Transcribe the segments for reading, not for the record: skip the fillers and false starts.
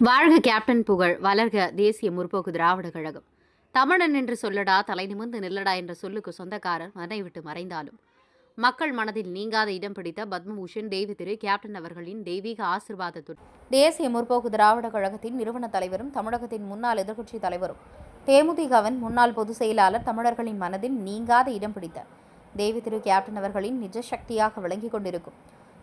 வாழ்க கேப்டன் புகழ், வளர்க தேசிய முற்போக்கு திராவிட கழகம். தமிழன் என்று சொல்லடா, தலை நிமிர்ந்து நில்லடா என்ற சொல்லுக்கு சொந்தக்காரர் மனை விட்டு மறைந்தாலும் மக்கள் மனதில் நீங்காத இடம் பிடித்த பத்மபூஷன் தேவி திரு கேப்டன் அவர்களின் தெய்வீக ஆசிர்வாதத்துடன் தேசிய முற்போக்கு திராவிட கழகத்தின் நிறுவன தலைவரும் தமிழகத்தின் முன்னாள் எதிர்க்கட்சித் தலைவரும் தேமுதிகவின் முன்னாள் பொதுச் செயலாளர் தமிழர்களின் மனதில் நீங்காத இடம் பிடித்த தேவி திரு கேப்டன் அவர்களின் நிஜ சக்தியாக விளங்கிக் கொண்டிருக்கும்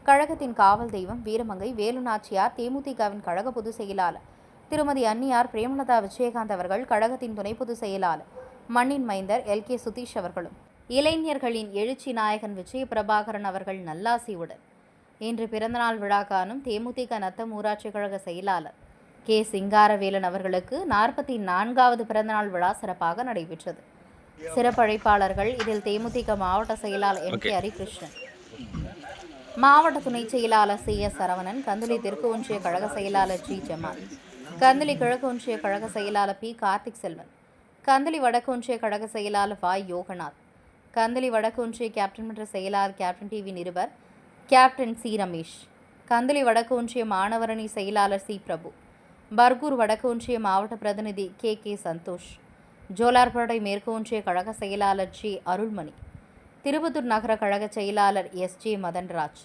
கழகத்தின் காவல் தெய்வம் வீரமங்கை வேலுநாச்சியார், தேமுதிகவின் கழக பொதுச் செயலாளர் திருமதி அன்னியார் பிரேமலதா விஜயகாந்த் அவர்கள், கழகத்தின் துணை பொதுச் செயலாளர் மண்ணின் மைந்தர் LK சுதீஷ் அவர்களும், இளைஞர்களின் எழுச்சி நாயகன் விஜய பிரபாகரன் அவர்கள் நல்லாசியுடன் இன்று பிறந்தநாள் விழா காணும் தேமுதிக நத்தம் ஊராட்சி கழக செயலாளர் K சிங்காரவேலன் அவர்களுக்கு 44வது பிறந்தநாள் விழா சிறப்பாக நடைபெற்றது. சிறப்பழைப்பாளர்கள் இதில் தேமுதிக மாவட்ட செயலாளர் MK ஹரிகிருஷ்ணன், மாவட்ட துணை செயலாளர் CS சரவணன், கந்தளி தெற்கு ஒன்றிய கழக செயலாளர் G ஜமால், கந்தளி கிழக்கு ஒன்றிய கழக செயலாளர் P கார்த்திக் செல்வன், கந்தளி வடக்கு ஒன்றிய கழக செயலாளர் Y யோகநாத், கந்தளி வடக்கு ஒன்றிய கேப்டன் மன்ற செயலாளர் கேப்டன் TV நிருபர் கேப்டன் C ரமேஷ், கந்தளி வடக்கு ஒன்றிய மாணவரணி செயலாளர் C பிரபு, பர்கூர் வடக்கு ஒன்றிய மாவட்ட பிரதிநிதி KK சந்தோஷ், ஜோலார்பேட்டை மேற்கு ஒன்றிய கழக செயலாளர் G அருள்மணி, திருப்பத்தூர் நகர கழக செயலாளர் SJ மதன்ராஜ்,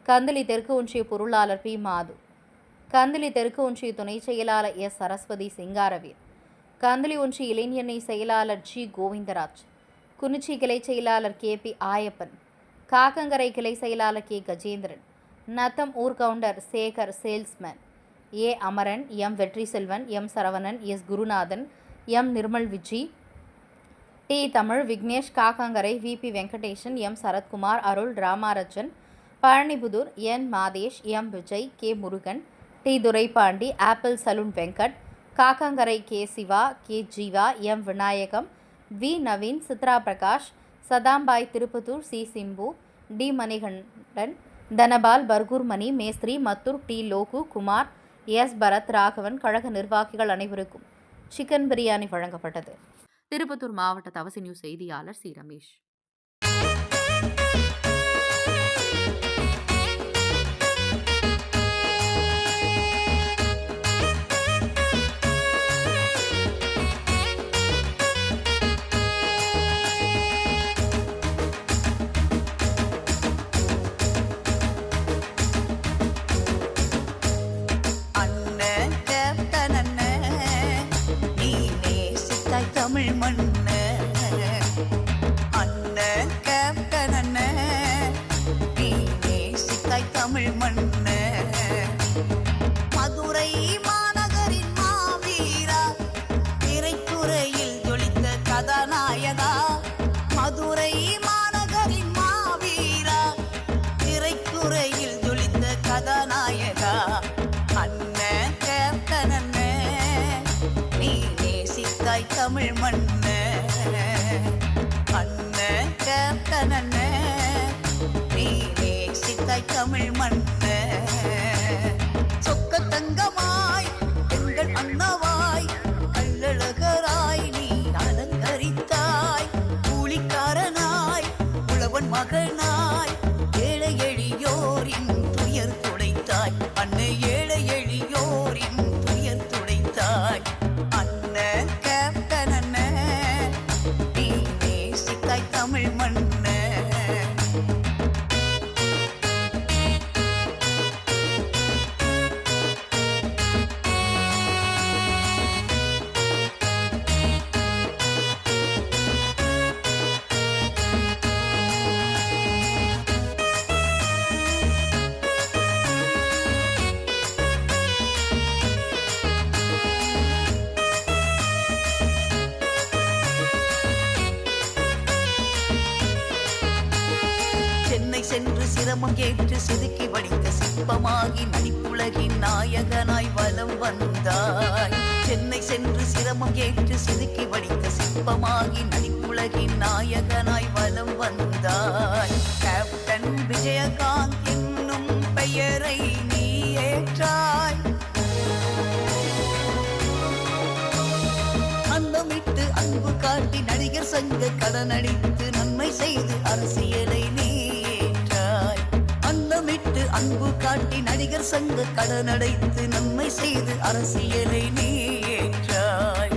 கந்தளி தெற்கு ஒன்றிய பொருளாளர் P மாது, கந்தளி தெற்கு ஒன்றிய துணை செயலாளர் S சரஸ்வதி சிங்காரவேல், கந்தளி ஒன்றிய இளைஞரணி செயலாளர் G கோவிந்தராஜ், குனிச்சி கிளை செயலாளர் KP ஆயப்பன், காக்கங்கரை கிளை செயலாளர் K கஜேந்திரன், நத்தம் ஊர் Gounder Sekar salesman A Amaran, M Vetri Selvan, M Saravanan, S Gurunathan, M Nirmal Viji, T Tamil, Vignesh, Kakkangarai, VP Venkatesan, M Sarathkumar, Arul, Ramarajan, Palanipudur, N Madhesh, M Vijay, K Murugan, T Duraipandi, Apple Saloon Venkat, Kakkangarai K Siva, K Jeeva, M Vinayagam, V Naveen, Chitra Prakash, Saddambhai, Tirupattur C Simbu, D Manikandan, Dhanapal, Bargur Mani, மேஸ்திரி, மத்தூர் T லோகு, குமார், S பரத், ராகவன், கழக நிர்வாகிகள் அனைவருக்கும் சிக்கன் பிரியாணி வழங்கப்பட்டது. திருப்பத்தூர் மாவட்ட தவசி நியூஸ் செய்தியாளர் C ரமேஷ். தமிழ் மண்ணு அண்ணன் கேப்டன் அண்ணன், நீ நேசித்தாய் தமிழ் மண்ணு. மதுரை மாநகரின் மாவீரா, திரைத்துறையில் ஜொலித்த கதாநாயகா. மதுரை மாநகரின் மாவீரா, திரைத்துறையில் ஜொலித்த கதாநாயகா. அண்ணன் கேப்டன் அண்ணன், நீ நேசித்தாய் தமிழ் மண்ணு. அண்ணன் கேப்டன் அண்ணன், நீ நேசித்தாய் தமிழ் மண்ணு. சொக்க தங்கமாய் எங்கள் அண்ணவாய், கள்ளழகராய் நீ அலங்கரித்தாய். கூலிக்காரனாய் உழவன் மகனாய், ஏழை எளியோரின் துயர் துடைத்தாய். அன்னை ஏழை எளியோரின் துயர் துடைத்தாய். அண்ணன் கேப்டன் அண்ணன், நீ நேசித்தாய் தமிழ் மண்ணு. சென்று சிரமம் கேட்டு செதுக்கி வடித்த சிற்பமாகி நடிப்புலகின் நாயகனாய் வலம் வந்தாய். சென்னை சென்று சிரமம் கேட்டு செதுக்கி வடித்த சிற்பமாகி நடிப்புலகின் நாயகனாய் வலம் வந்தாய். கேப்டன் விஜயகாந்த் என்னும் பெயரை நீ ஏற்றாய். அன்னமிட்டு அன்பு காட்டி நடிகர் சங்க கடனடித்து நன்மை செய்து அரசியலை நீ அன்பு காட்டி காட்டி நடிகர் சங்க கடனடைத்து நன்மை செய்து அரசியலை நீ ஏற்றாய்.